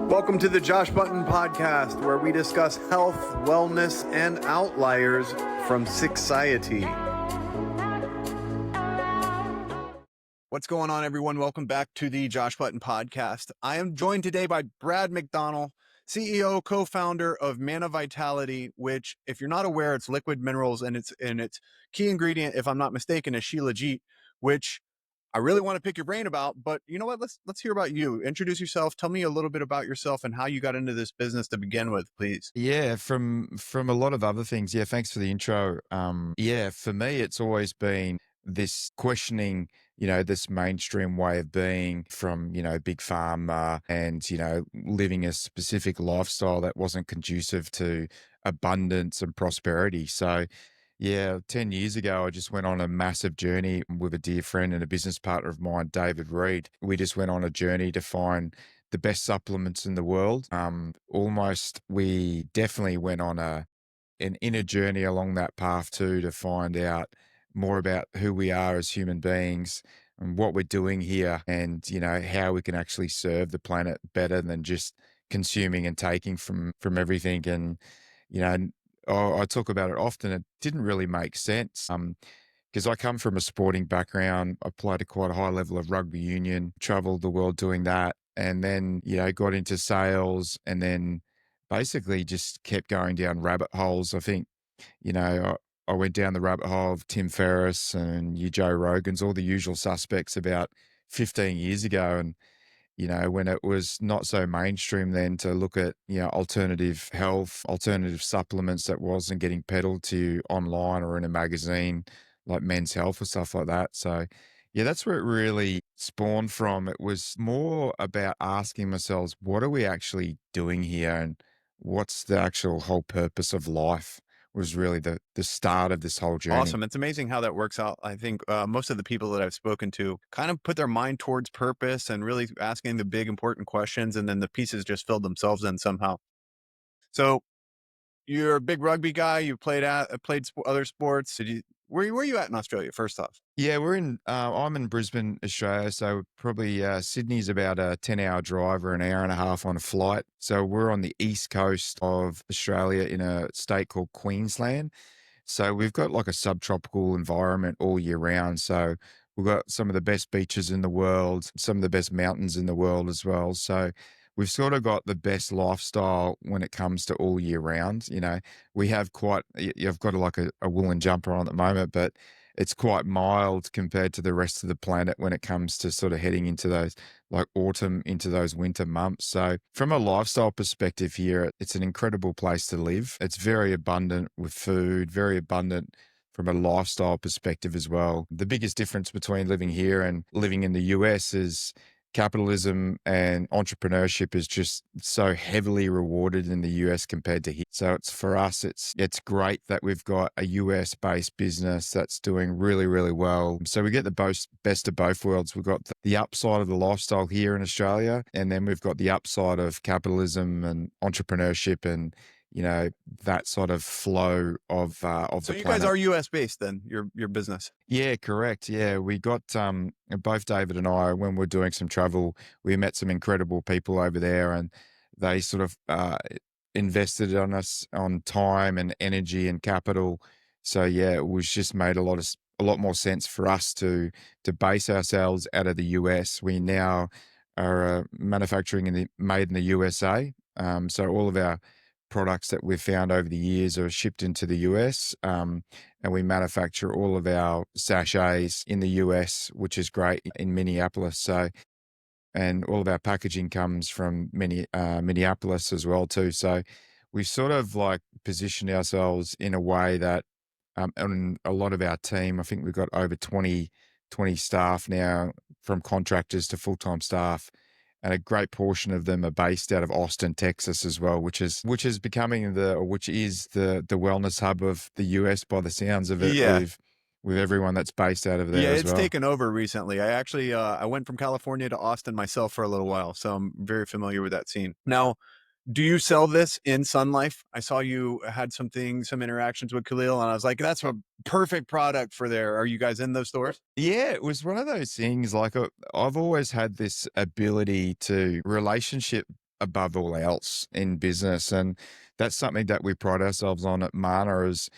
Welcome to the Josh Button Podcast, where we discuss health, wellness, and outliers from society. What's going on, everyone? Welcome back to the Josh Button Podcast. I am joined today by Brad McDonnell, CEO, co-founder of Manna Vitality, which, if you're not aware, it's liquid minerals, and its key ingredient, if I'm not mistaken, is Shilajit, which I really want to pick your brain about. But you know what? Let's hear about you. Introduce yourself. Tell me a little bit about yourself and how you got into this business to begin with, please. Yeah, from a lot of other things. Yeah, thanks for the intro. For me, it's always been this questioning, this mainstream way of being from, big pharma and, living a specific lifestyle that wasn't conducive to abundance and prosperity. So, yeah, 10 years ago, I just went on a massive journey with a dear friend and a business partner of mine, David Reed. We just went on a journey to find the best supplements in the world. We definitely went on an inner journey along that path too, to find out more about who we are as human beings and what we're doing here, and how we can actually serve the planet better than just consuming and taking from everything. And you know I talk about it often. It didn't really make sense. Because I come from a sporting background. I played at quite a high level of rugby union, traveled the world doing that, and then, got into sales, and then basically just kept going down rabbit holes. I think, I went down the rabbit hole of Tim Ferriss and you Joe Rogan's, all the usual suspects, about 15 years ago. And when it was not so mainstream then to look at, alternative health, alternative supplements that wasn't getting peddled to you online or in a magazine like Men's Health or stuff like that. So, yeah, that's where it really spawned from. It was more about asking ourselves, what are we actually doing here? And what's the actual whole purpose of life, was really the start of this whole journey. Awesome. It's amazing how that works out. I think most of the people that I've spoken to kind of put their mind towards purpose and really asking the big important questions, and then the pieces just filled themselves in somehow. So you're a big rugby guy. You played other sports. Where were you at in Australia, first off? Yeah, I'm in Brisbane, Australia. So probably Sydney's about a 10-hour drive or an hour and a half on a flight. So we're on the east coast of Australia in a state called Queensland. So we've got like a subtropical environment all year round. So we've got some of the best beaches in the world, some of the best mountains in the world as well. So we've sort of got the best lifestyle when it comes to all year round. We have you've got like a woolen jumper on at the moment, but it's quite mild compared to the rest of the planet when it comes to sort of heading into those like autumn into those winter months. So from a lifestyle perspective here, it's an incredible place to live. It's very abundant with food, very abundant from a lifestyle perspective as well. The biggest difference between living here and living in the US is capitalism and entrepreneurship is just so heavily rewarded in the US compared to here. So for us, it's great that we've got a US based business that's doing really, really well. So we get the best of both worlds. We've got the upside of the lifestyle here in Australia, and then we've got the upside of capitalism and entrepreneurship and that sort of flow of the planet. So you guys are US based then, your business? Yeah, correct. Yeah, we got both David and I, when we're doing some travel, we met some incredible people over there, and they sort of invested on us on time and energy and capital. So yeah, it was just made a lot more sense for us to base ourselves out of the US. We now are manufacturing made in the USA. So all of our products that we've found over the years are shipped into the US, and we manufacture all of our sachets in the US, which is great, in Minneapolis. So, and all of our packaging comes from Minneapolis as well too. So we've sort of like positioned ourselves in a way that, and a lot of our team, I think we've got over 20 staff now, from contractors to full-time staff. And a great portion of them are based out of Austin, Texas as well, which is becoming the wellness hub of the US by the sounds of it. Yeah. With everyone that's based out of there. Yeah, as it's well. taken over recently. I actually I went from California to Austin myself for a little while, so I'm very familiar with that scene. Now, do you sell this in Sun Life? I saw you had some interactions with Khalil, and I was like, that's a perfect product for there. Are you guys in those stores? Yeah, it was one of those things. Like I've always had this ability to relationship above all else in business. And that's something that we pride ourselves on at Mana is,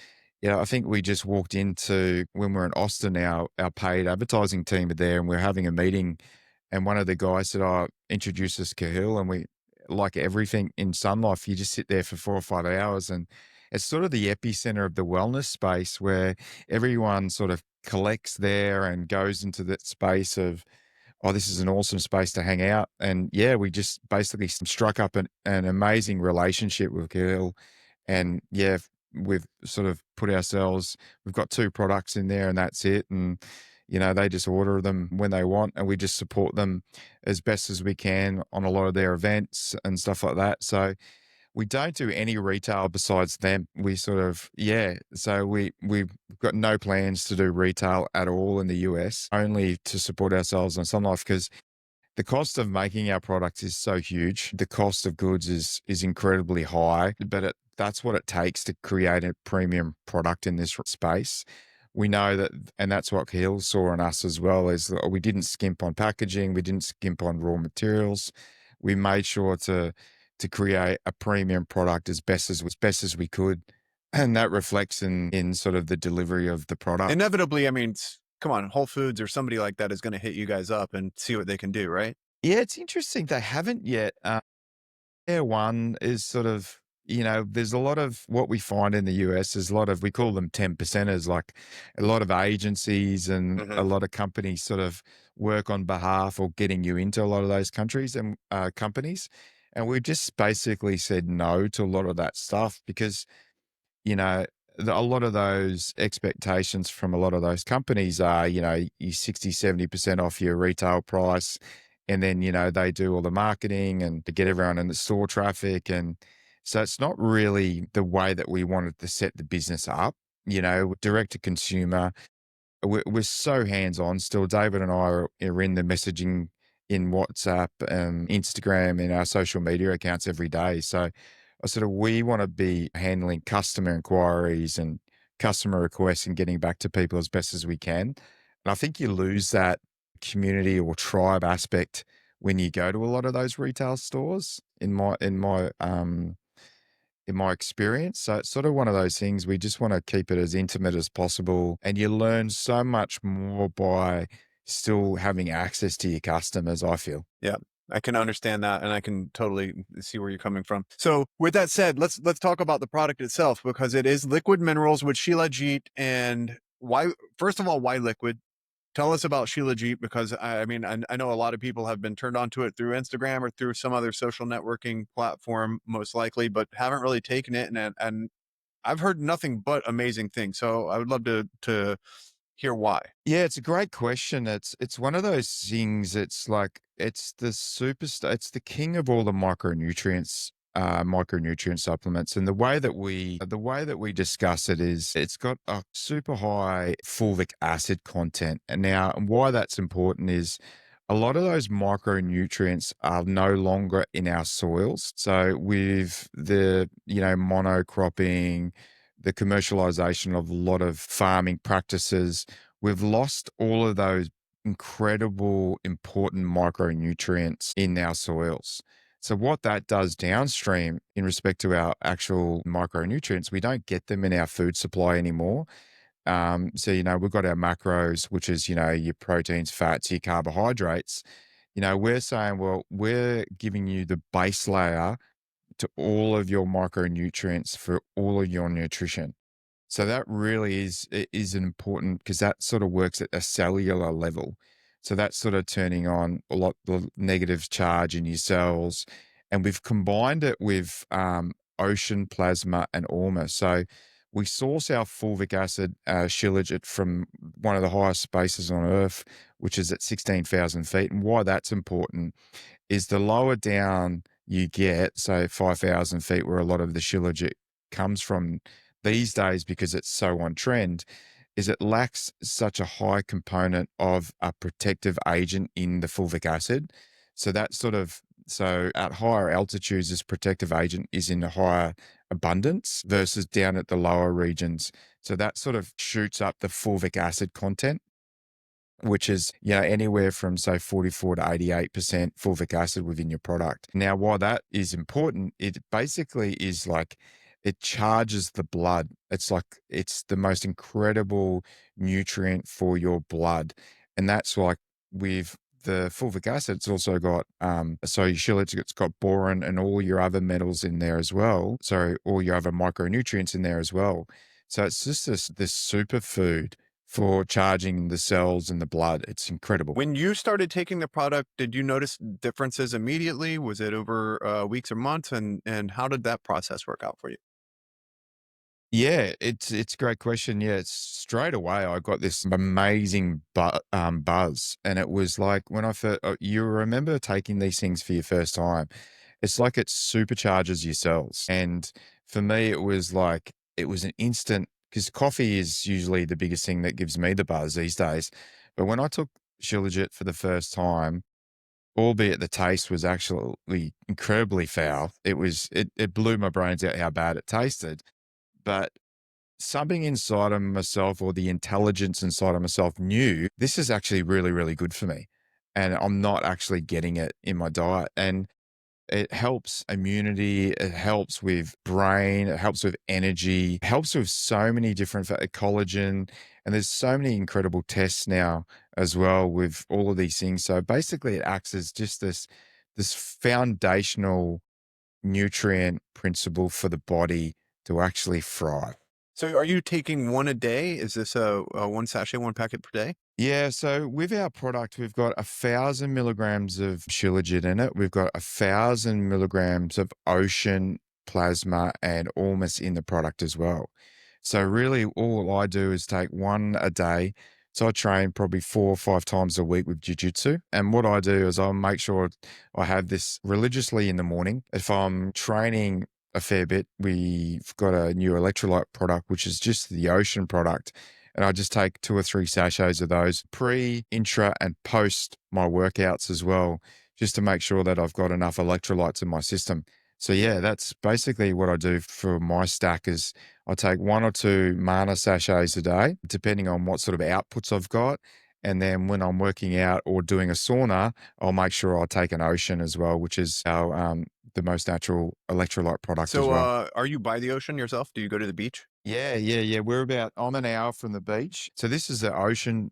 I think we just walked into when we're in Austin, our paid advertising team are there and we're having a meeting. And one of the guys said, "Oh, introduce us Cahill." And we, like everything in Sun Life, you just sit there for 4 or 5 hours. And it's sort of the epicenter of the wellness space where everyone sort of collects there and goes into that space of, oh, this is an awesome space to hang out. And yeah, we just basically struck up an amazing relationship with Kirill. And yeah, we've sort of put ourselves, we've got two products in there and that's it. And, they just order them when they want and we just support them as best as we can on a lot of their events and stuff like that. So, we don't do any retail besides them. We sort of, yeah. So we've got no plans to do retail at all in the US, only to support ourselves on Sun Life because the cost of making our products is so huge. The cost of goods is incredibly high, but that's what it takes to create a premium product in this space. We know that, and that's what Hill saw in us as well, is that we didn't skimp on packaging, we didn't skimp on raw materials. We made sure to create a premium product as best as we could, and that reflects in sort of the delivery of the product. Inevitably, I mean, come on, Whole Foods or somebody like that is going to hit you guys up and see what they can do, right? Yeah, it's interesting. They haven't yet. Yeah, one is sort of, there's a lot of what we find in the US is a lot of, we call them 10 percenters, like a lot of agencies and a Hmm. lot of companies sort of work on behalf or getting you into a lot of those countries and companies. And we just basically said no to a lot of that stuff because you know, a lot of those expectations from a lot of those companies are, you 60, 70% off your retail price. And then, they do all the marketing and to get everyone in the store traffic. And so it's not really the way that we wanted to set the business up, direct to consumer. We're so hands-on still. David and I are in the messaging in WhatsApp and Instagram and our social media accounts every day. So I sort of we want to be handling customer inquiries and customer requests and getting back to people as best as we can. And I think you lose that community or tribe aspect when you go to a lot of those retail stores in my experience. So it's sort of one of those things we just want to keep it as intimate as possible. And you learn so much more by still having access to your customers, I feel. Yeah, I can understand that, and I can totally see where you're coming from. So, with that said, let's talk about the product itself because it is liquid minerals with Shilajit. And why? First of all, why liquid? Tell us about Shilajit because I mean I know a lot of people have been turned on to it through Instagram or through some other social networking platform, most likely, but haven't really taken it. And I've heard nothing but amazing things. So I would love to hear why. Yeah, it's a great question. It's one of those things. It's like it's the superstar. It's the king of all the micronutrient supplements. And the way that we discuss it is it's got a super high fulvic acid content. And now, why that's important is a lot of those micronutrients are no longer in our soils. So with the monocropping, the commercialization of a lot of farming practices, we've lost all of those incredible, important micronutrients in our soils. So, what that does downstream in respect to our actual micronutrients, we don't get them in our food supply anymore. So, we've got our macros, which is, your proteins, fats, your carbohydrates. We're saying, well, we're giving you the base layer to all of your micronutrients for all of your nutrition. So that really is important because that sort of works at a cellular level. So that's sort of turning on a lot the negative charge in your cells, and we've combined it with ocean plasma and orma. So we source our fulvic acid, Shilajit, from one of the highest spaces on Earth, which is at 16,000 feet. And why that's important is the lower down you get, so 5,000 feet, where a lot of the Shilajit comes from these days because it's so on trend, is it lacks such a high component of a protective agent in the fulvic acid. So that sort of so at higher altitudes, this protective agent is in a higher abundance versus down at the lower regions. So that sort of shoots up the fulvic acid content. which is, anywhere from say 44 to 88% fulvic acid within your product. Now, why that is important, it basically is like it charges the blood. It's like it's the most incredible nutrient for your blood. And that's like with the fulvic acid, it's also got so your shillage, it's got boron and all your other metals in there as well. So all your other micronutrients in there as well. So it's just this superfood for charging the cells in the blood. It's incredible. When you started taking the product, did you notice differences immediately? Was it over weeks or months? And how did that process work out for you? Yeah, it's a great question. Yeah, it's straight away I got this amazing buzz, and it was like when I first. You remember taking these things for your first time? It's like it supercharges your cells, and for me, it was like it was an instant because coffee is usually the biggest thing that gives me the buzz these days. But when I took Shilajit for the first time, albeit the taste was actually incredibly foul, it blew my brains out how bad it tasted. But something inside of myself or the intelligence inside of myself knew this is actually really, really good for me. And I'm not actually getting it in my diet. And it helps immunity, it helps with brain, it helps with energy, it helps with so many different collagen. And there's so many incredible tests now as well with all of these things. So basically it acts as just this foundational nutrient principle for the body to actually thrive. So are you taking one a day? Is this a one sachet, one packet per day? Yeah, so with our product, we've got 1,000 milligrams of Shilajit in it. We've got 1,000 milligrams of ocean plasma and ormus in the product as well. So really, all I do is take one a day. So I train probably 4 or 5 times a week with Jiu-Jitsu. And what I do is I'll make sure I have this religiously in the morning. If I'm training a fair bit, we've got a new electrolyte product, which is just the ocean product, and I just take 2 or 3 sachets of those pre, intra, and post my workouts as well, just to make sure that I've got enough electrolytes in my system. So yeah, that's basically what I do for my stack is I take 1 or 2 Manna sachets a day, depending on what sort of outputs I've got. And then when I'm working out or doing a sauna, I'll make sure I take an Ocean as well, which is our the most natural electrolyte product as So well. are you by the ocean yourself? Do you go to the beach? Yeah. I'm an hour from the beach. So this is the ocean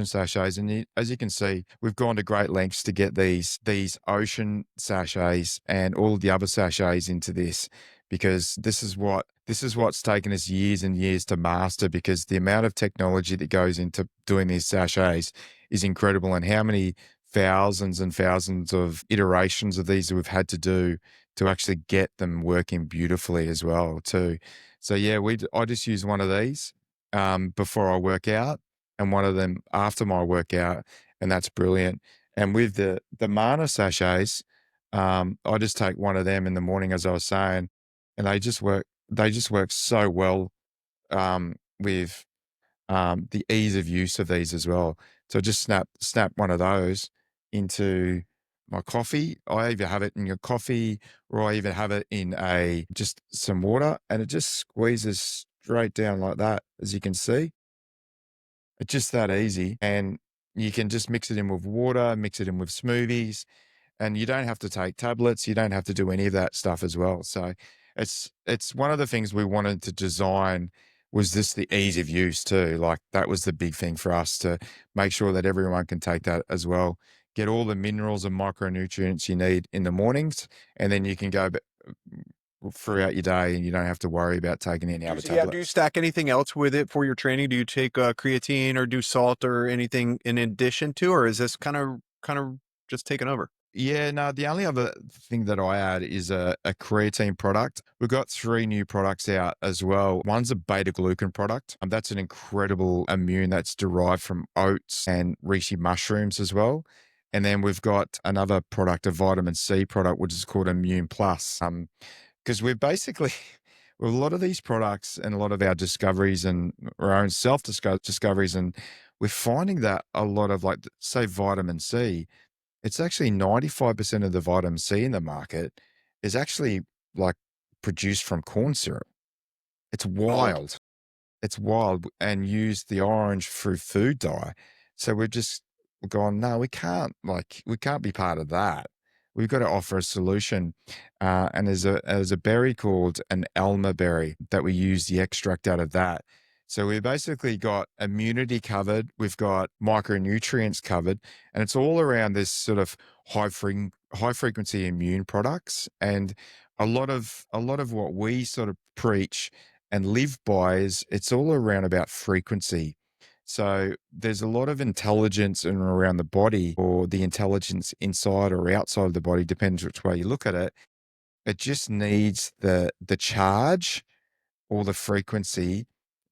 sachets. And as you can see, we've gone to great lengths to get these ocean sachets and all of the other sachets into this because this is what's taken us years and years to master because the amount of technology that goes into doing these sachets is incredible and how many thousands and thousands of iterations of these we've had to do to actually get them working beautifully as well too. So yeah, I just use one of these before I work out, and one of them after my workout, and that's brilliant. And with the Mana sachets, I just take one of them in the morning, as I was saying, and they just work. They just work so well with the ease of use of these as well. So just snap one of those into my coffee. I either have it in your coffee or I even have it in a just some water and it just squeezes straight down like that, as you can see. It's just that easy. And you can just mix it in with water, mix it in with smoothies, and you don't have to take tablets. You don't have to do any of that stuff as well. So it's one of the things we wanted to design was just the ease of use too. Like that was the big thing for us to make sure that everyone can take that as well. Get all the minerals and micronutrients you need in the mornings, and then you can go throughout your day, and you don't have to worry about taking any other Do you tablets. stack anything else with it for your training? Do you take creatine or do salt or anything in addition to, or is this kind of just taken over? Yeah, no, the only other thing that I add is a creatine product. We've got 3 new products out as well. One's a beta glucan product. That's an incredible immune that's derived from oats and reishi mushrooms as well. And then we've got another product, a vitamin C product, which is called Immune Plus. Because we're basically, with a lot of these products and a lot of our discoveries and our own self discoveries, and we're finding that a lot of, like, say, vitamin C, it's actually 95% of the vitamin C in the market is actually like produced from corn syrup. It's Old. wild. It's wild and use the orange through food dye. So we've just gone, no, we can't be part of that. We've got to offer a solution. And there's a berry called an elderberry that we use the extract out of that. So we basically got immunity covered, we've got micronutrients covered, and it's all around this sort of high frequency immune products. And a lot of what we sort of preach and live by is it's all around about frequency. So there's a lot of intelligence in and around the body, or the intelligence inside or outside of the body, depends which way you look at it. It just needs the charge or the frequency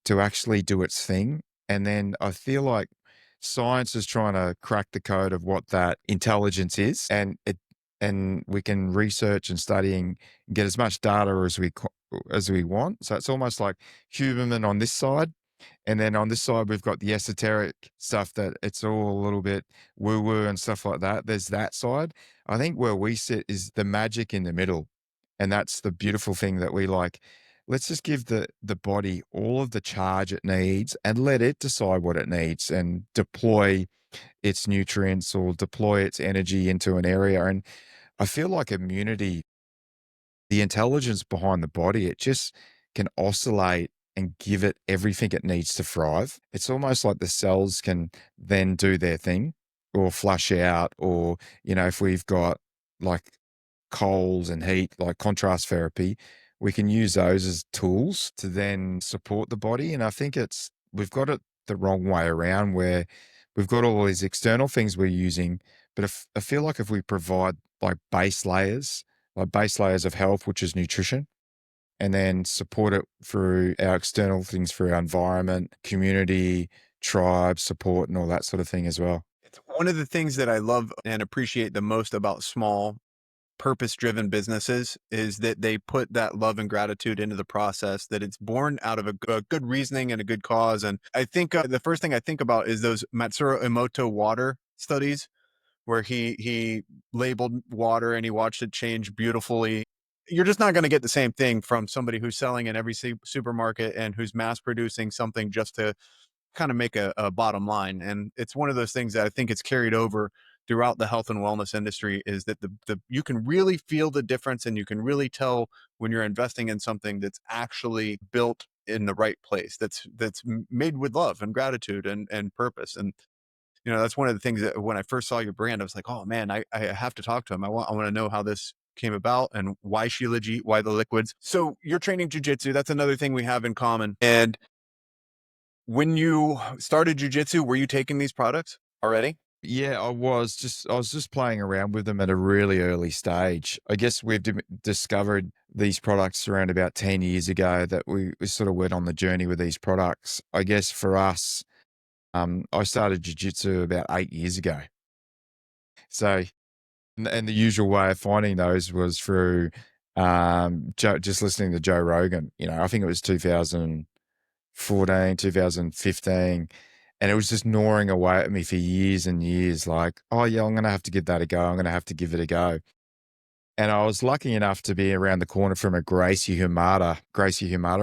to actually do its thing. And then I feel like science is trying to crack the code of what that intelligence is, and we can research and study and get as much data as we want. So it's almost like Huberman on this side, and then on this side, we've got the esoteric stuff that it's all a little bit woo woo and stuff like that. There's that side. I think where we sit is the magic in the middle. And that's the beautiful thing that we like. Let's just give the body all of the charge it needs and let it decide what it needs and deploy its nutrients or deploy its energy into an area. And I feel like immunity, the intelligence behind the body, it just can oscillate and give it everything it needs to thrive. It's almost like the cells can then do their thing or flush out, or, if we've got like colds and heat, like contrast therapy, we can use those as tools to then support the body. And I think we've got it the wrong way around, where we've got all these external things we're using. But if, I feel like if we provide like base layers of health, which is nutrition, and then support it through our external things, through our environment, community, tribe support, and all that sort of thing as well. It's one of the things that I love and appreciate the most about small purpose-driven businesses is that they put that love and gratitude into the process, that it's born out of a good reasoning and a good cause. And I think the first thing I think about is those Matsuro Emoto water studies, where he labeled water and he watched it change beautifully. You're just not going to get the same thing from somebody who's selling in every supermarket and who's mass producing something just to kind of make a bottom line. And it's one of those things that I think it's carried over throughout the health and wellness industry, is that the you can really feel the difference, and you can really tell when you're investing in something that's actually built in the right place, that's made with love and gratitude and purpose. And that's one of the things that when I first saw your brand, I was like, oh man, I have to talk to him. I want to know how this came about and why Shilajit, why the liquids. So you're training jujitsu. That's another thing we have in common. And when you started jujitsu, were you taking these products already? Yeah, I was just playing around with them at a really early stage. I guess we've discovered these products around about 10 years ago, that we sort of went on the journey with these products. I guess for us, I started jiu-jitsu about 8 years ago. So, and the usual way of finding those was through just listening to Joe Rogan. I think it was 2014, 2015. And it was just gnawing away at me for years and years, like, oh, yeah, I'm going to have to give that a go. I'm going to have to give it a go. And I was lucky enough to be around the corner from a Gracie Humata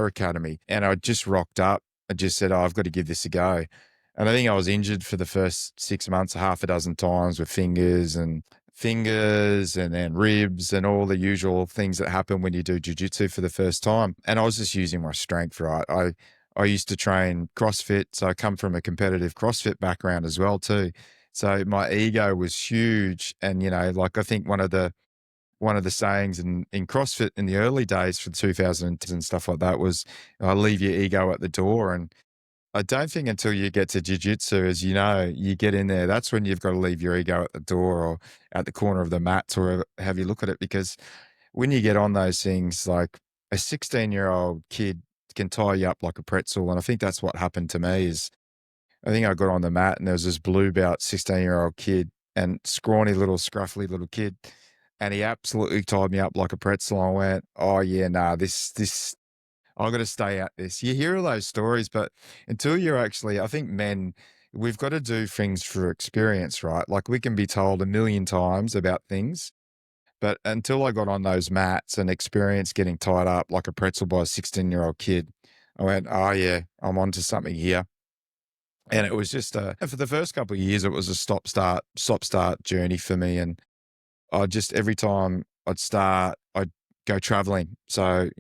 Academy. And I just rocked up. I just said, oh, I've got to give this a go. And I think I was injured for the first 6 months, a half a dozen times, with fingers and then ribs and all the usual things that happen when you do jujitsu for the first time. And I was just using my strength, right? I used to train CrossFit, so I come from a competitive CrossFit background as well too. So my ego was huge. And, like, I think one of the sayings in CrossFit in the early days for 2010s and stuff like that was, leave your ego at the door. And I don't think until you get to jiu-jitsu, as you know, you get in there, that's when you've got to leave your ego at the door or at the corner of the mats, or have you look at it. Because when you get on those things, like, a 16-year-old kid can tie you up like a pretzel. And I think that's what happened to me. Is I think I got on the mat and there was this blue belt 16-year-old kid, and scrawny little scruffy little kid. And he absolutely tied me up like a pretzel. I went, oh yeah, nah, this I've got to stay at this. You hear all those stories, but until you're actually, I think men, we've got to do things through experience, right? Like, we can be told a million times about things, but until I got on those mats and experienced getting tied up like a pretzel by a 16-year-old kid, I went, oh yeah, I'm onto something here. And it was just and for the first couple of years, it was a stop start journey for me. And I just, every time I'd start, I'd go traveling. So,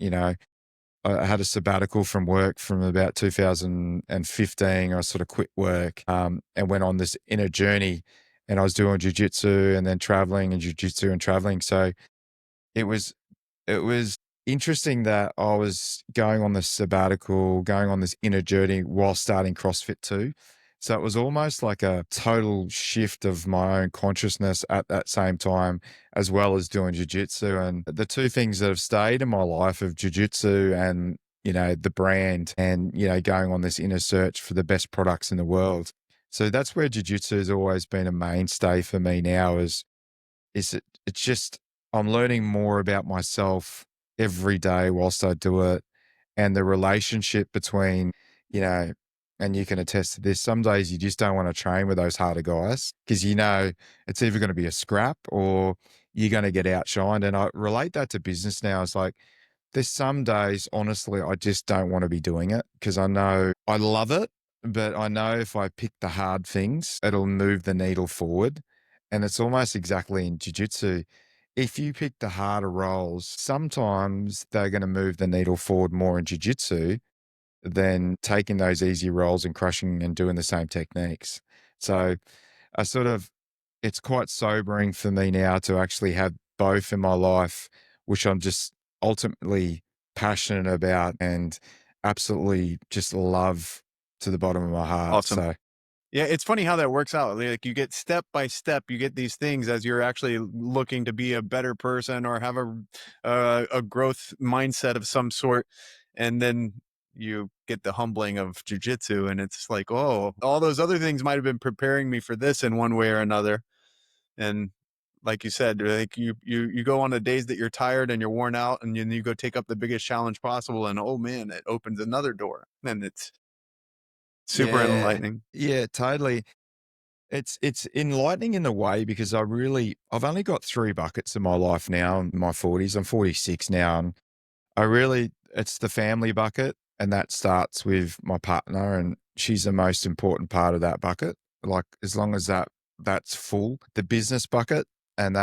I had a sabbatical from work from about 2015. I sort of quit work and went on this inner journey. And I was doing jiu-jitsu and then traveling and jiu-jitsu and traveling. So it was it was interesting that I was going on this sabbatical, going on this inner journey while starting CrossFit too. So it was almost like a total shift of my own consciousness at that same time, as well as doing jujitsu. And the two things that have stayed in my life of jujitsu and, the brand and, going on this inner search for the best products in the world. So that's where jujitsu has always been a mainstay for me now it's just I'm learning more about myself every day whilst I do it, and the relationship between, you know and you can attest to this, some days you just don't wanna train with those harder guys because it's either gonna be a scrap or you're gonna get outshined, and I relate that to business now. It's like, there's some days, honestly, I just don't wanna be doing it because I know I love it, but I know if I pick the hard things, it'll move the needle forward, and it's almost exactly in jiu-jitsu. If you pick the harder roles, sometimes they're gonna move the needle forward more in jiu-jitsu than taking those easy roles and crushing and doing the same techniques. So, I sort of it's quite sobering for me now to actually have both in my life, which I'm just ultimately passionate about and absolutely just love to the bottom of my heart. Awesome. So, Yeah, it's funny how that works out. Like you get step by step, you get these things as you're actually looking to be a better person or have a growth mindset of some sort, and then you get the humbling of jujitsu, and it's like, oh, all those other things might have been preparing me for this in one way or another. And like you said, like you go on the days that you're tired and you're worn out, and then you go take up the biggest challenge possible, and oh man, it opens another door, and it's super yeah. enlightening. Yeah, totally. It's enlightening in a way because I've only got 3 buckets in my life now in my 40s. I'm 46 now, and it's the family bucket, and that starts with my partner, and she's the most important part of that bucket. Like, as long as that's full. The business bucket, and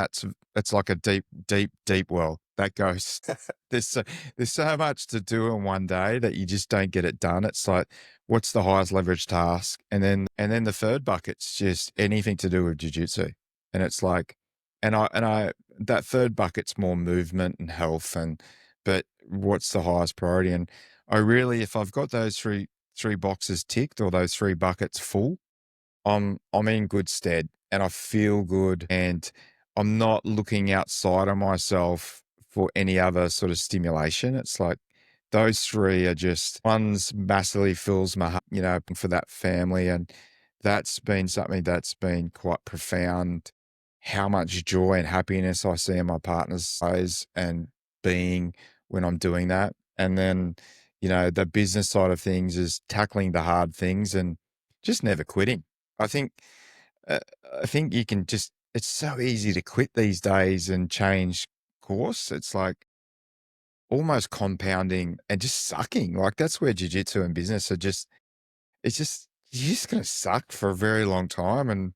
it's like a deep, deep, deep well. That goes there's so there's so much to do in one day that you just don't get it done. It's like, what's the highest leverage task? And then the third bucket's just anything to do with jujitsu. And it's like, and I that third bucket's more movement and health but what's the highest priority? And if I've got those three boxes ticked or those 3 buckets full, I'm in good stead and I feel good and I'm not looking outside of myself for any other sort of stimulation. It's like those 3 are just one's massively fills my heart, for that family. And that's been something that's been quite profound. How much joy and happiness I see in my partner's eyes and being when I'm doing that. And then, the business side of things is tackling the hard things and just never quitting. I think uh, I think you can just it's so easy to quit these days and change course. It's like almost compounding and just sucking. Like, that's where jiu-jitsu and business are just it's just you're just gonna suck for a very long time. And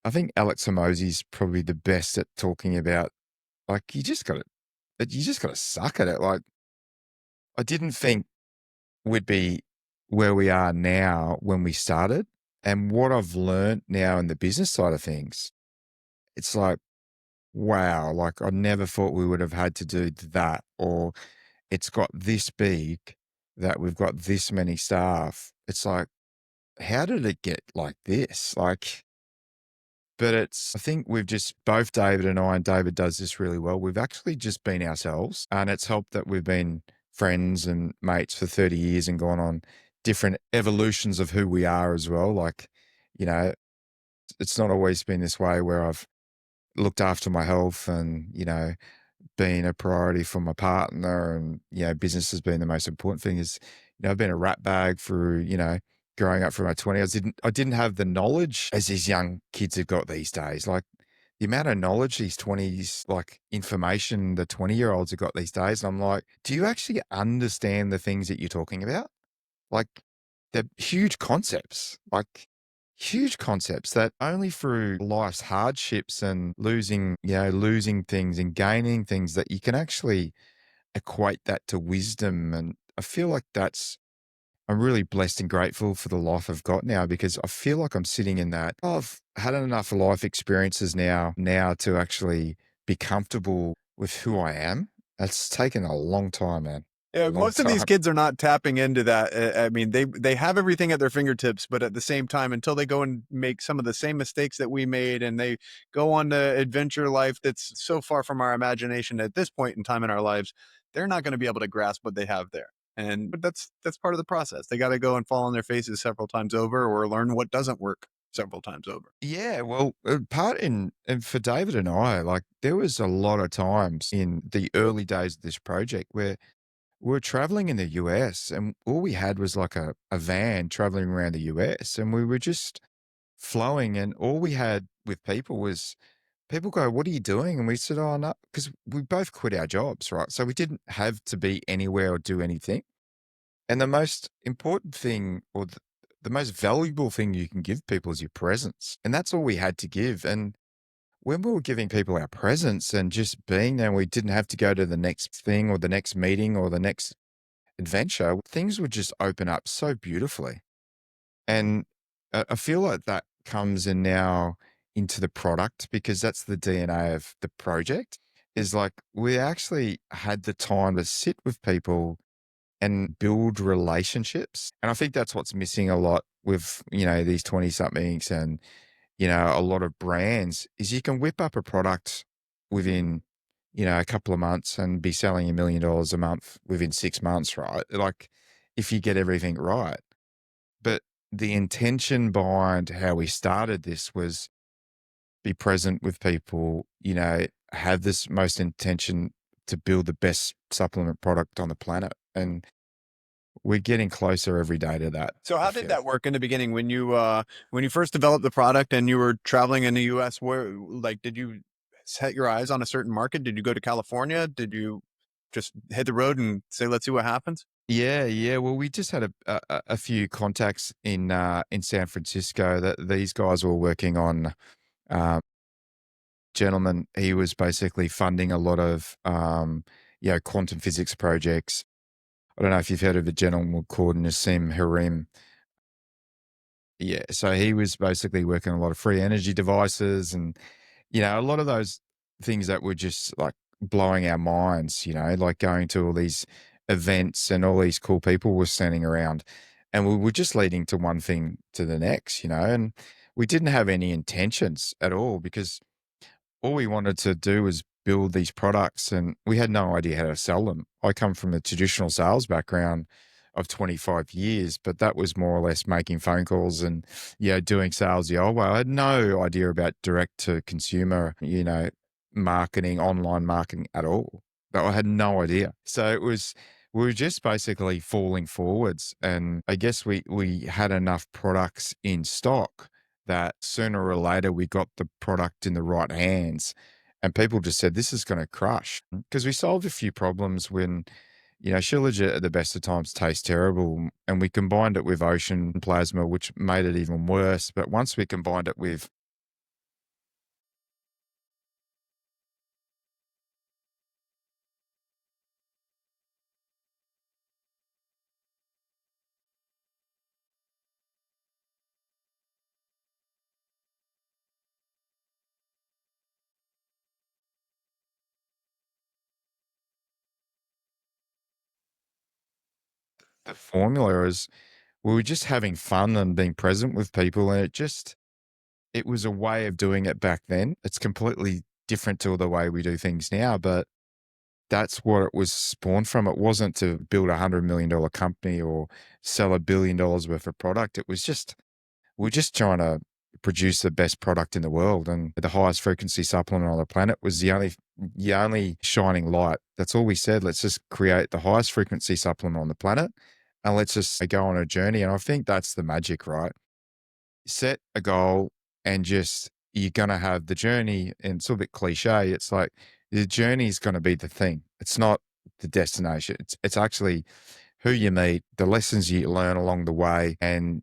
I think Alex Hormozi's probably the best at talking about, like, you just gotta suck at it. Like, I didn't think we'd be where we are now when we started. And what I've learned now in the business side of things, it's like, wow, like I never thought we would have had to do that. Or it's got this big that we've got this many staff. It's like, how did it get like this? Like, but I think we've just, both David and I, and David does this really well. We've actually just been ourselves. And it's helped that we've been friends and mates for 30 years and gone on different evolutions of who we are as well. Like, you know, it's not always been this way where I've looked after my health and, been a priority for my partner and, business has been the most important thing. I've been a rat bag for, growing up from my 20s. I didn't have the knowledge as these young kids have got these days. Like, the amount of knowledge these 20s, like information the 20-year-olds have got these days. And I'm like, do you actually understand the things that you're talking about? Like, they're huge concepts, like huge concepts that only through life's hardships and losing, losing things and gaining things that you can actually equate that to wisdom. And I feel like I'm really blessed and grateful for the life I've got now because I feel like I'm sitting in that. I've had enough life experiences now to actually be comfortable with who I am. That's taken a long time, man. Yeah, A long most of these time. kids are not tapping into that. I mean, they have everything at their fingertips, but at the same time, until they go and make some of the same mistakes that we made, and they go on the adventure life that's so far from our imagination at this point in time in our lives, they're not going to be able to grasp what they have there. And but that's part of the process. They got to go and fall on their faces several times over, or learn what doesn't work several times over. Yeah, well, part in and for David and I, like there was a lot of times in the early days of this project where we were traveling in the US and all we had was like a van traveling around the US and we were just flowing and all we had with people was people go, "What are you doing?" And we said, "Oh, no," because we both quit our jobs, right? So we didn't have to be anywhere or do anything. And the most important thing or the most valuable thing you can give people is your presence. And that's all we had to give. And when we were giving people our presence and just being there, we didn't have to go to the next thing or the next meeting or the next adventure, things would just open up so beautifully. And I feel like that comes in now into the product because that's the DNA of the project is like we actually had the time to sit with people and build relationships. And I think that's what's missing a lot with, these 20 somethings and, a lot of brands is you can whip up a product within, a couple of months and be selling $1 million a month within 6 months, right? Like if you get everything right. But the intention behind how we started this was be present with people, have this most intention to build the best supplement product on the planet. And we're getting closer every day to that, So I how did feel. that work in the beginning when you first developed the product and you were traveling in the US? Where like did you set your eyes on a certain market? Did you go to California? Did you just hit the road and say, let's see what happens? Yeah, yeah. Well, we just had a few contacts in San Francisco that these guys were working on. Um, Gentleman, he was basically funding a lot of quantum physics projects. I don't know if you've heard of a gentleman called Nassim Harim. Yeah, so he was basically working on a lot of free energy devices and, a lot of those things that were just like blowing our minds, like going to all these events and all these cool people were standing around. And we were just leading to one thing to the next, and we didn't have any intentions at all because all we wanted to do was build these products and we had no idea how to sell them. I come from a traditional sales background of 25 years, but that was more or less making phone calls and, doing sales the old way. I had no idea about direct to consumer, marketing, online marketing at all. But I had no idea. So we were just basically falling forwards. And I guess we had enough products in stock that sooner or later we got the product in the right hands and people just said, this is going to crush. Because we solved a few problems when, Shilajit at the best of times tastes terrible. And we combined it with ocean plasma, which made it even worse. But once we combined it with the formula, is we were just having fun and being present with people. And it was a way of doing it back then. It's completely different to the way we do things now. But that's what it was spawned from. It wasn't to build $100 million company or sell $1 billion worth of product. It was just, we're just trying to produce the best product in the world. And the highest frequency supplement on the planet was the only shining light. That's all we said. Let's just create the highest frequency supplement on the planet and let's just go on a journey. And I think that's the magic, right? Set a goal and just you're gonna have the journey, and it's a bit cliche. It's like the journey is gonna be the thing. It's not the destination. It's actually who you meet, the lessons you learn along the way, and,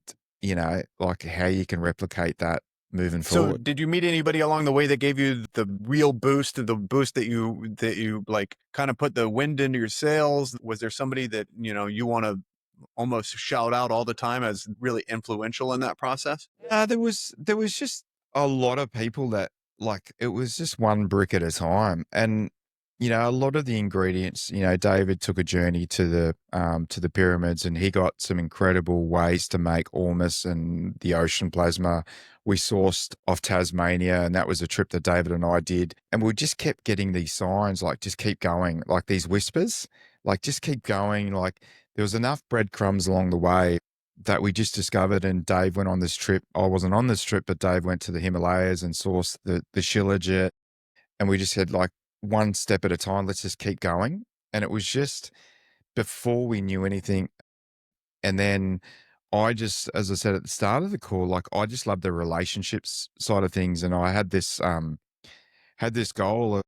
like how you can replicate that moving So forward. did you meet anybody along the way that gave you the real boost, the boost that you like kind of put the wind into your sails? Was there somebody that, you want to almost shout out all the time as really influential in that process? There was just a lot of people that, like, it was just one brick at a time, and a lot of the ingredients. David took a journey to the pyramids, and he got some incredible ways to make ormus and the ocean plasma. We sourced off Tasmania, and that was a trip that David and I did, and we just kept getting these signs, like, just keep going, like these whispers, like, just keep going. Like, there was enough breadcrumbs along the way that we just discovered, and Dave went on this trip. I wasn't on this trip, but Dave went to the Himalayas and sourced the Shilajit, and we just said, like, one step at a time, let's just keep going. And it was just before we knew anything. And then I just, as I said at the start of the call, like, I just love the relationships side of things. And I had this goal,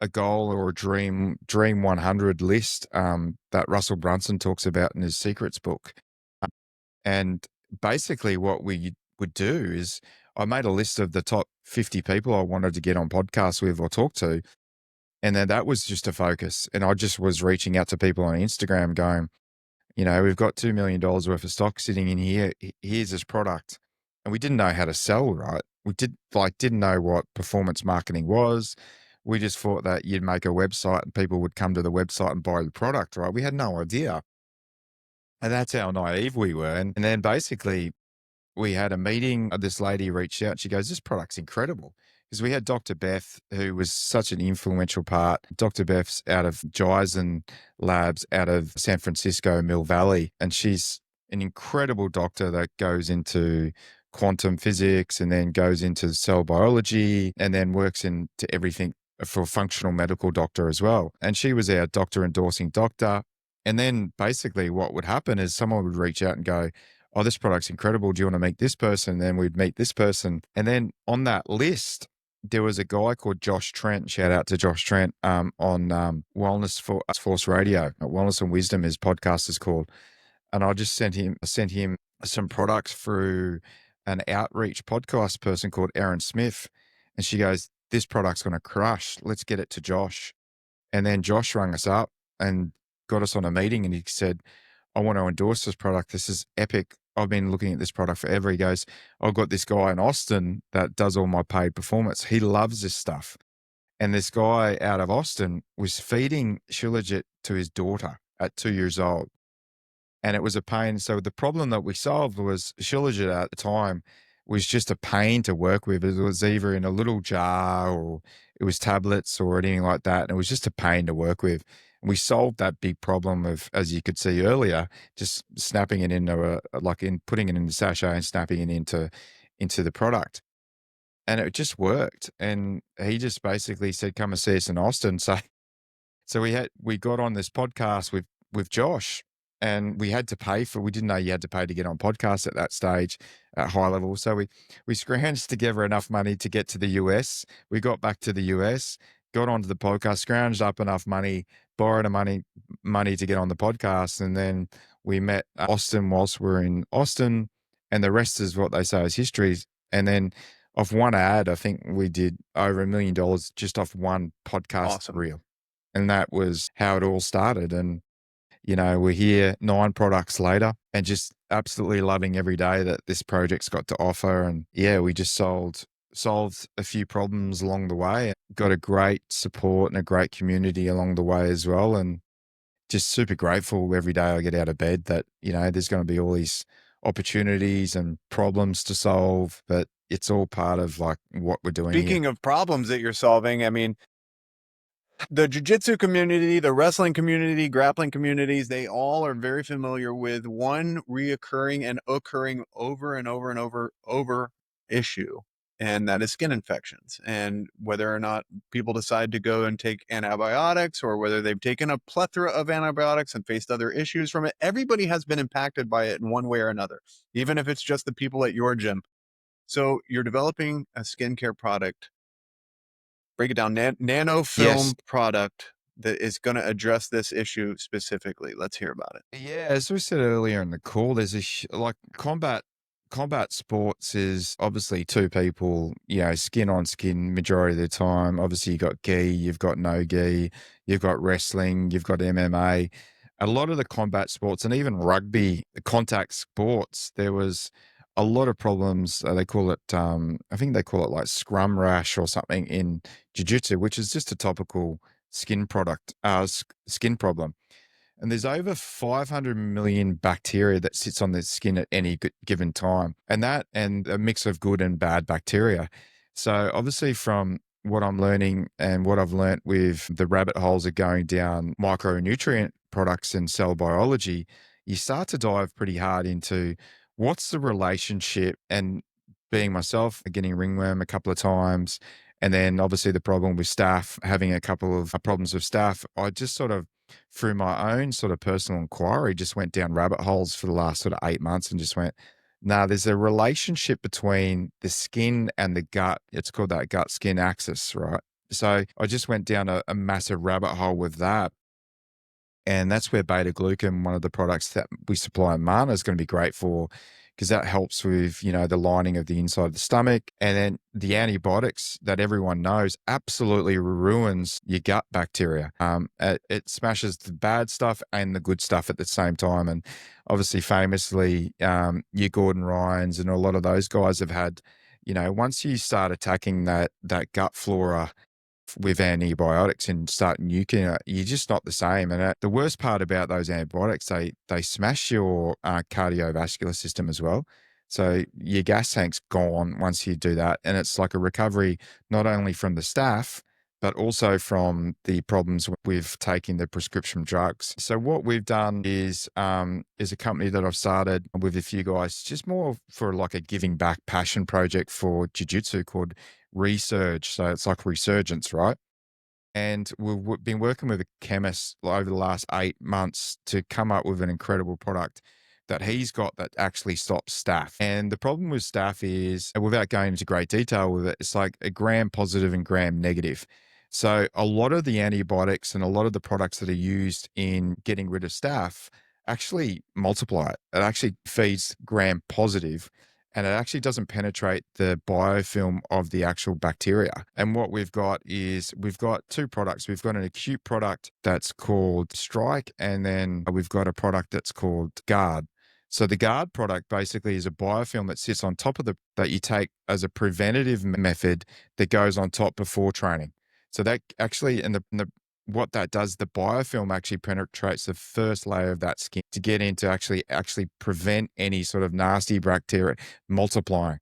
a goal or a dream 100 list, that Russell Brunson talks about in his secrets book. And basically, what we would do is I made a list of the top 50 people I wanted to get on podcasts with or talk to. And then that was just a focus. And I just was reaching out to people on Instagram going, we've got $2 million worth of stock sitting in here. Here's this product. And we didn't know how to sell, right? We didn't know what performance marketing was. We just thought that you'd make a website and people would come to the website and buy the product, right? We had no idea. And that's how naive we were. And then basically we had a meeting. This lady reached out. She goes, "This product's incredible." Because we had Dr. Beth, who was such an influential part. Dr. Beth's out of Jizen Labs out of San Francisco, Mill Valley. And she's an incredible doctor that goes into quantum physics and then goes into cell biology and then works into everything for a functional medical doctor as well. And she was our doctor endorsing doctor. And then basically what would happen is someone would reach out and go, "Oh, this product's incredible. Do you want to meet this person?" And then we'd meet this person. And then on that list, there was a guy called Josh Trent. Shout out to Josh Trent, on Force Radio, Wellness and Wisdom. His podcast is called. And I just sent him some products through an outreach podcast person called Erin Smith. And she goes, "This product's going to crush. Let's get it to Josh." And then Josh rang us up and got us on a meeting, and he said, "I want to endorse this product. This is epic. I've been looking at this product forever." He goes, "I've got this guy in Austin that does all my paid performance. He loves this stuff." And this guy out of Austin was feeding Shilajit to his daughter at 2 years old. And it was a pain. So the problem that we solved was Shilajit at the time was just a pain to work with. It was either in a little jar or it was tablets or anything like that. And it was just a pain to work with. And we solved that big problem of, as you could see earlier, just snapping it into putting it in the sachet and snapping it into the product. And it just worked. And he just basically said, "Come and see us in Austin." So we got on this podcast with Josh, and we had to pay for. We didn't know you had to pay to get on podcasts at that stage at high level. So we scrounged together enough money to get to the US. We got back to the US, got onto the podcast, scrounged up enough money, borrowed money to get on the podcast, and then we met Austin whilst we were in Austin, and the rest is what they say is history. And then off one ad, I think we did over $1 million just off one podcast Awesome. reel. And that was how it all started. And, we're here 9 products later and just absolutely loving every day that this project's got to offer. And yeah, we just solved a few problems along the way, got a great support and a great community along the way as well. And just super grateful every day I get out of bed that, there's going to be all these opportunities and problems to solve, but it's all part of like what we're doing here. Speaking of problems that you're solving, I mean, the jiu-jitsu community, the wrestling community, grappling communities, they all are very familiar with one reoccurring and occurring over and over and over issue, and that is skin infections. And whether or not people decide to go and take antibiotics or whether they've taken a plethora of antibiotics and faced other issues from it, everybody has been impacted by it in one way or another, even if it's just the people at your gym. So you're developing a skincare product. Break it down. Yes. Nano-film product that is going to address this issue specifically? Let's hear about it. Yeah, as we said earlier in the call, there's like combat sports is obviously two people, skin on skin majority of the time. Obviously, you got gi, you've got no gi, you've got wrestling, you've got MMA. A lot of the combat sports and even rugby, the contact sports, there was a lot of problems. They call it, I think they call it like scrum rash or something in jiu-jitsu, which is just a topical skin product, skin problem, and there's over 500 million bacteria that sits on the skin at any given time, and a mix of good and bad bacteria. So obviously, from what I'm learning and what I've learnt with the rabbit holes of going down micronutrient products and cell biology, you start to dive pretty hard into what's the relationship. And being myself, getting ringworm a couple of times, and then obviously the problem with staph, having a couple of problems with staph, I just sort of, through my own sort of personal inquiry, just went down rabbit holes for the last sort of 8 months and just went, nah, there's a relationship between the skin and the gut. It's called that gut skin axis, right? So I just went down a massive rabbit hole with that. And that's where beta glucan, one of the products that we supply in Manna, is going to be great for, because that helps with, the lining of the inside of the stomach. And then the antibiotics that everyone knows absolutely ruins your gut bacteria. It smashes the bad stuff and the good stuff at the same time. And obviously, famously, your Gordon Ryans and a lot of those guys have had, once you start attacking that gut flora with antibiotics and start nuking it, you're just not the same. And the worst part about those antibiotics, they smash your cardiovascular system as well. So your gas tank's gone once you do that, and it's like a recovery not only from the staph but also from the problems with taking the prescription drugs. So what we've done is a company that I've started with a few guys, just more for like a giving back passion project for jiu-jitsu called Resurge. So it's like resurgence, right? And we've been working with a chemist over the last 8 months to come up with an incredible product that he's got that actually stops staph. And the problem with staph is, and without going into great detail with it, it's like a gram positive and gram negative. So a lot of the antibiotics and a lot of the products that are used in getting rid of staph actually multiply it. It actually feeds gram positive, and it actually doesn't penetrate the biofilm of the actual bacteria. And what we've got is we've got two products. We've got an acute product that's called Strike, and then we've got a product that's called Guard. So the Guard product basically is a biofilm that sits on top of that you take as a preventative method that goes on top before training. So that actually, and what that does, the biofilm actually penetrates the first layer of that skin to get into actually prevent any sort of nasty bacteria multiplying.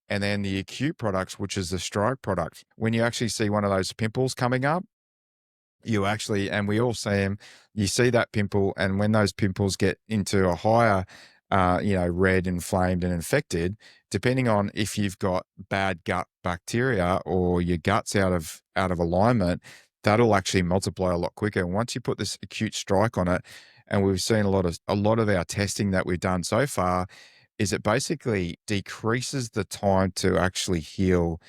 And then the acute products, which is the Strike product, when you actually see one of those pimples coming up, you actually, and we all see them, you see that pimple, and when those pimples get into a higher, red, inflamed, and infected, depending on if you've got bad gut bacteria or your gut's out of alignment, that'll actually multiply a lot quicker. And once you put this acute Strike on it, and we've seen a lot of our testing that we've done so far, is it basically decreases the time to actually heal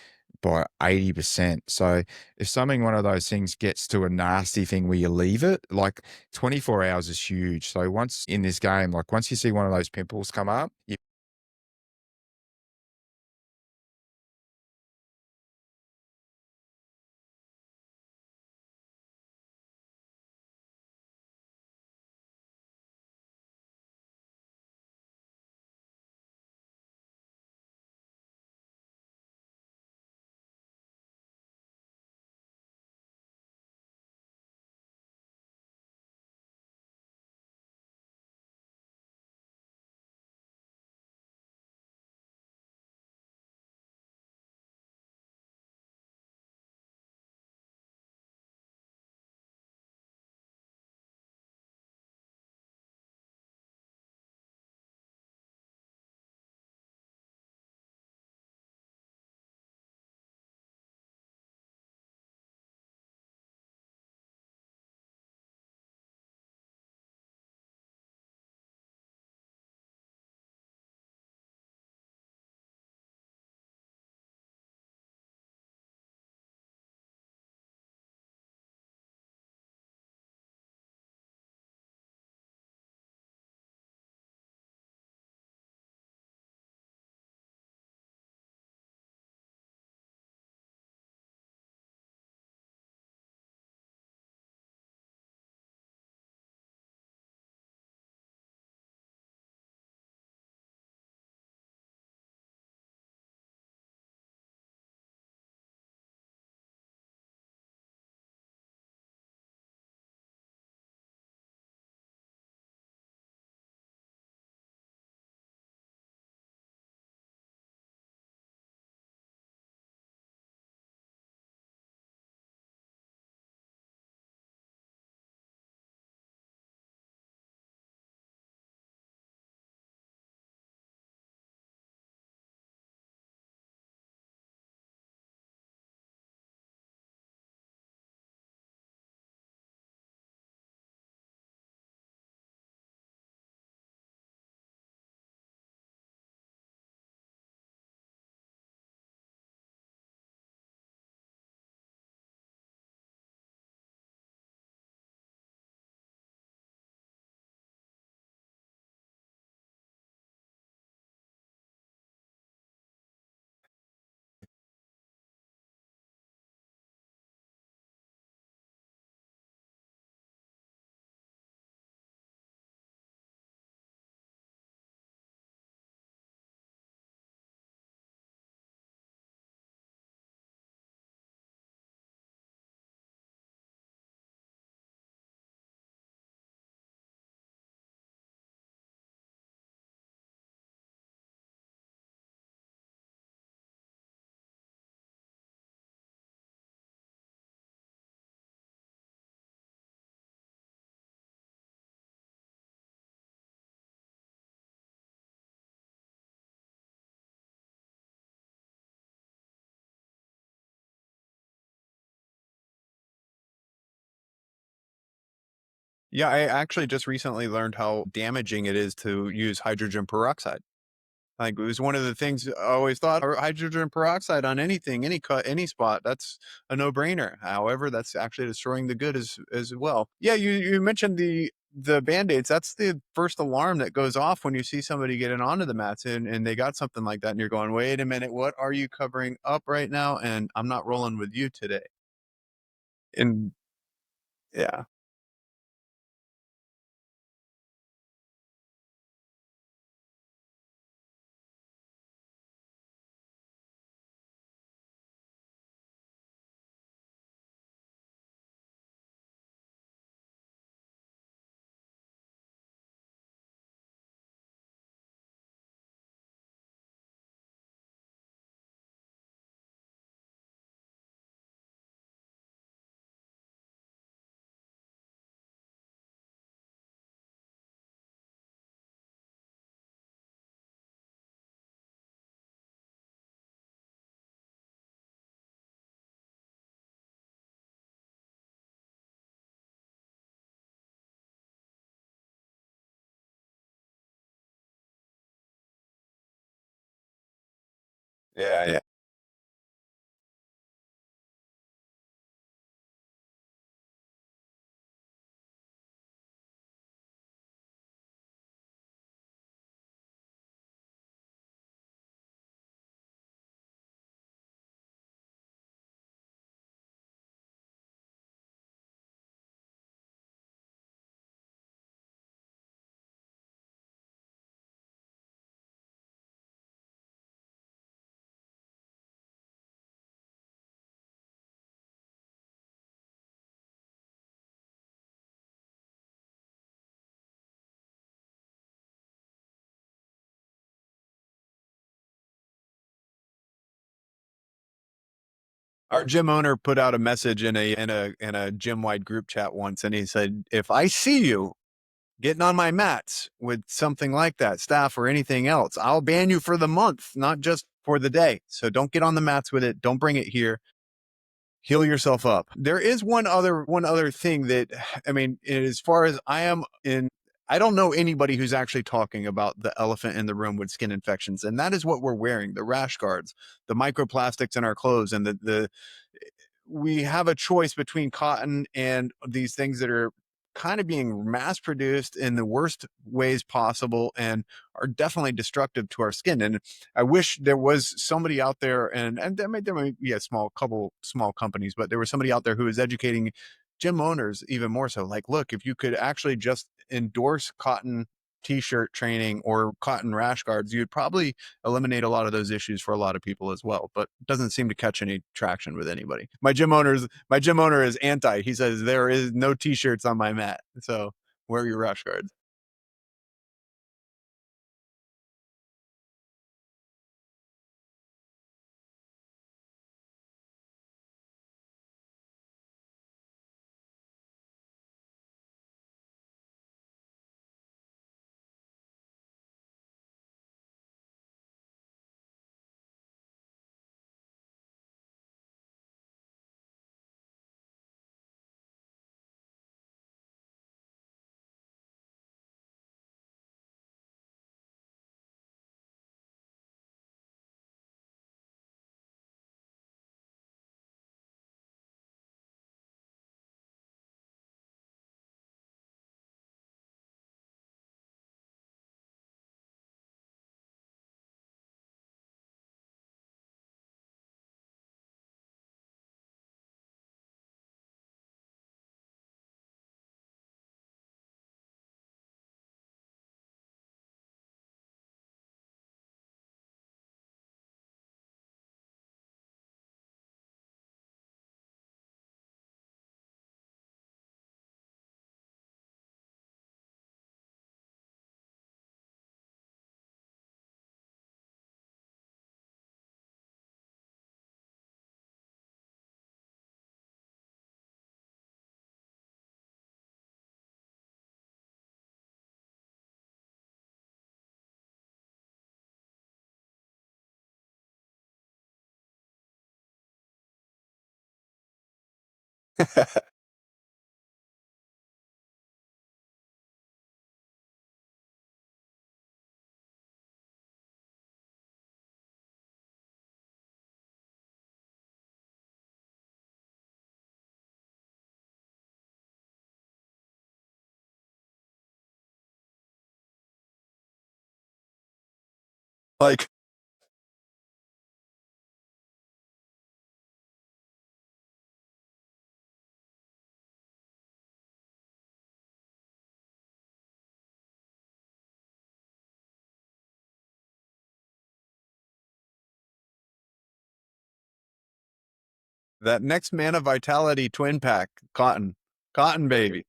by 80%. So if one of those things gets to a nasty thing where you leave it, like 24 hours is huge. So once in this game, like once you see one of those pimples come up, you Yeah, I actually just recently learned how damaging it is to use hydrogen peroxide. Like, it was one of the things I always thought, hydrogen peroxide on anything, any cut, any spot, that's a no-brainer. However, that's actually destroying the good as well. Yeah, you mentioned the Band-Aids. That's the first alarm that goes off when you see somebody getting onto the mats and they got something like that, and you're going, "Wait a minute, what are you covering up right now? And I'm not rolling with you today." And yeah. Yeah, yeah. Our gym owner put out a message in a gym-wide group chat once, and he said, "If I see you getting on my mats with something like that, staph or anything else, I'll ban you for the month, not just for the day. So don't get on the mats with it. Don't bring it here. Heal yourself up." There is one other thing that I mean, as far as I don't know anybody who's actually talking about the elephant in the room with skin infections, and that is what we're wearing, the rash guards, the microplastics in our clothes, and the we have a choice between cotton and these things that are kind of being mass produced in the worst ways possible and are definitely destructive to our skin. And I wish there was somebody out there, and there may be a small couple small companies, but there was somebody out there who is educating gym owners even more so. Like, look, if you could actually just endorse cotton t-shirt training or cotton rash guards, you'd probably eliminate a lot of those issues for a lot of people as well, but it doesn't seem to catch any traction with anybody. My gym owner is anti. He says there is no t-shirts on my mat. So wear your rash guards. Like, that next Manna Vitality twin pack, cotton. Cotton baby.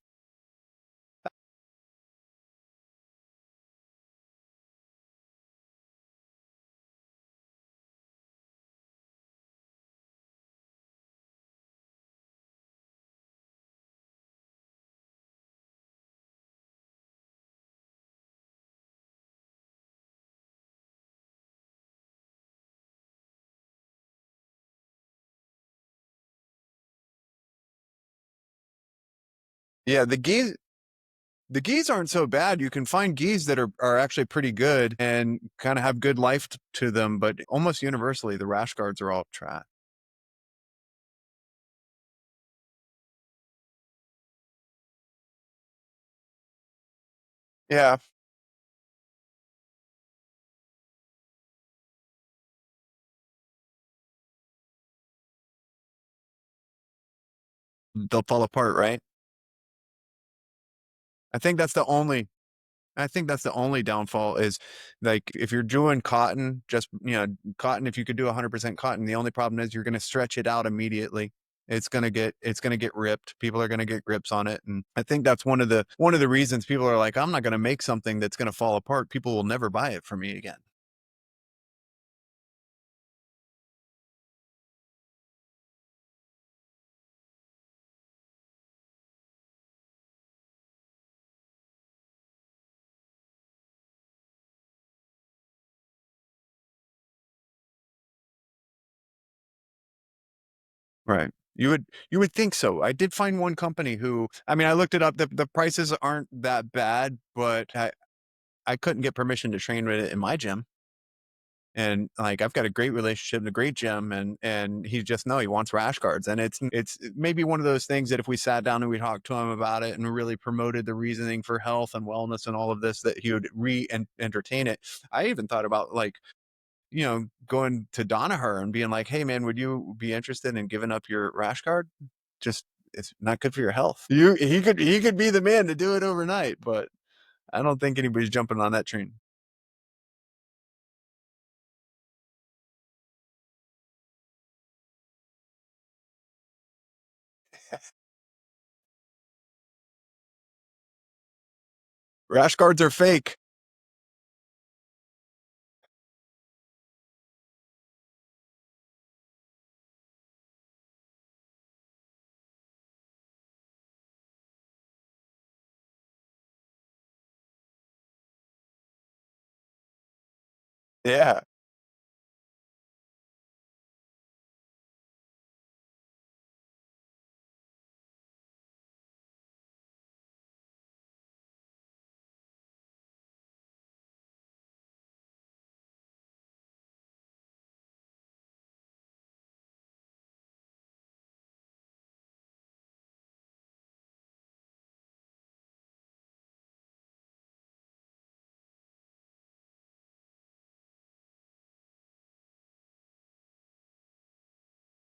Yeah, the gis aren't so bad. You can find gis that are actually pretty good and kind of have good life to them, but almost universally the rash guards are all trash. Yeah, they'll fall apart, right? I think that's the only I think that's the only downfall is like if you're doing cotton, just cotton, if you could do 100% cotton, the only problem is you're going to stretch it out immediately. It's going to get ripped. People are going to get grips on it. And I think that's one of the reasons people are like, I'm not going to make something that's going to fall apart. People will never buy it from me again. Right. You would think so. I did find one company who, I mean, I looked it up. The prices aren't that bad, but I couldn't get permission to train with it in my gym. And like I've got a great relationship and a great gym, and he just no, he wants rash guards, and it's maybe one of those things that if we sat down and we talked to him about it and really promoted the reasoning for health and wellness and all of this, that he would entertain it. I even thought about like going to Danaher and being like, hey man, would you be interested in giving up your rash guard? Just it's not good for your health. He could be the man to do it overnight, but I don't think anybody's jumping on that train. Rash guards are fake. Yeah.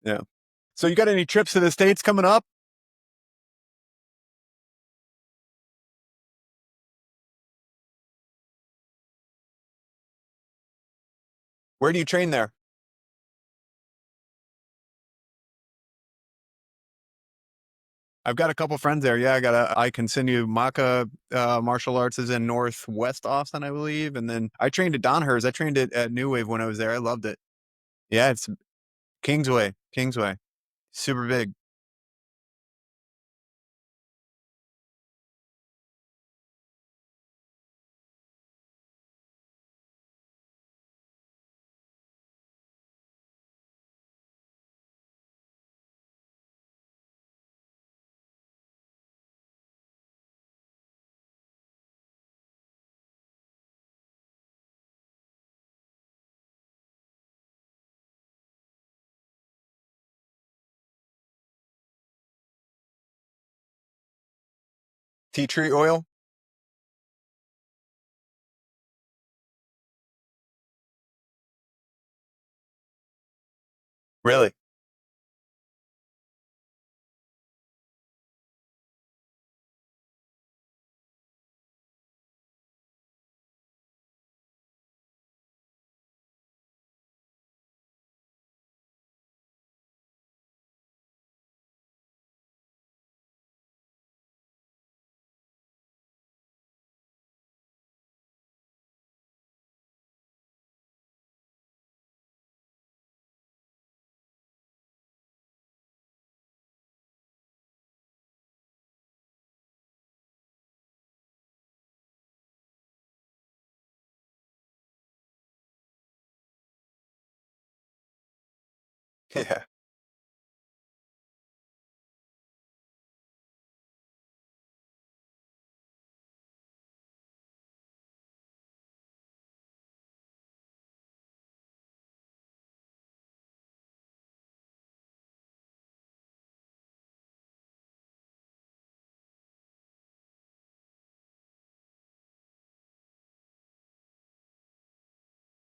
Yeah. So you got any trips to the States coming up? Where do you train there? I've got a couple friends there. Yeah, I continue Maka martial arts is in Northwest Austin, I believe. And then I trained at Donhurst. I trained at New Wave when I was there. I loved it. Yeah, it's Kingsway. Kingsway. Super big. Tea tree oil. Really? Yeah.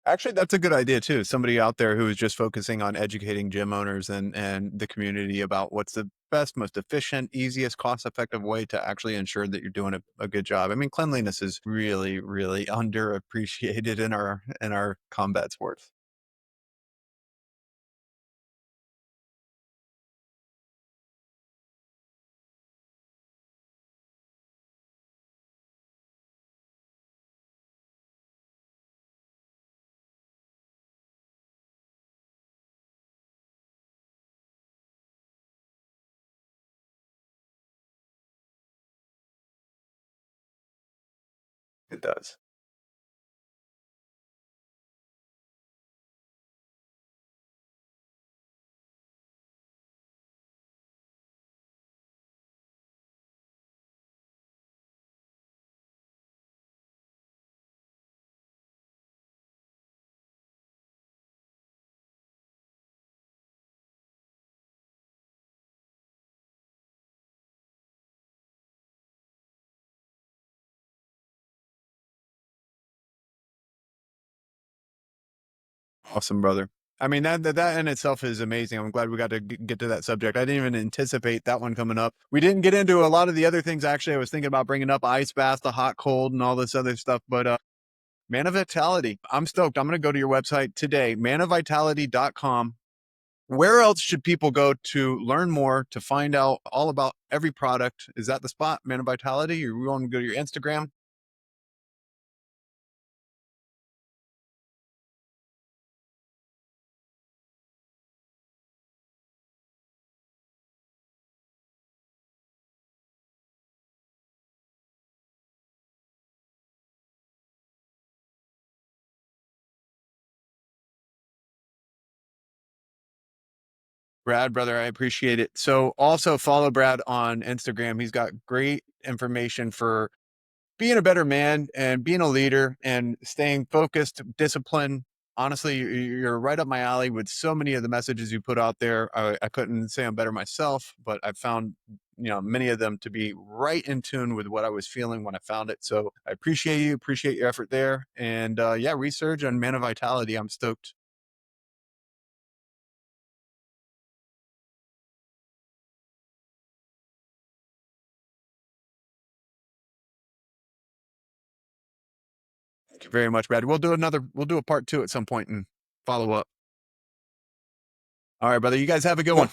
Actually, that's a good idea too. Somebody out there who is just focusing on educating gym owners and the community about what's the best, most efficient, easiest, cost-effective way to actually ensure that you're doing a good job. I mean, cleanliness is really, really underappreciated in our combat sports. It does. Awesome, brother. I mean, that in itself is amazing. I'm glad we got to get to that subject. I didn't even anticipate that one coming up. We didn't get into a lot of the other things. Actually, I was thinking about bringing up ice bath, the hot cold, and all this other stuff. But Manna Vitality, I'm stoked. I'm going to go to your website today, mannavitality.com. Where else should people go to learn more, to find out all about every product? Is that the spot, Manna Vitality? Or we want to go to your Instagram? Brad, brother, I appreciate it. So also follow Brad on Instagram. He's got great information for being a better man and being a leader and staying focused, disciplined. Honestly, you're right up my alley with so many of the messages you put out there. I couldn't say I'm better myself, but I found, many of them to be right in tune with what I was feeling when I found it. So I appreciate you, appreciate your effort there. And yeah, Resurge and Manna Vitality. I'm stoked. Thank you very much, Brad. We'll do a part two at some point and follow up. All right, brother. You guys have a good one.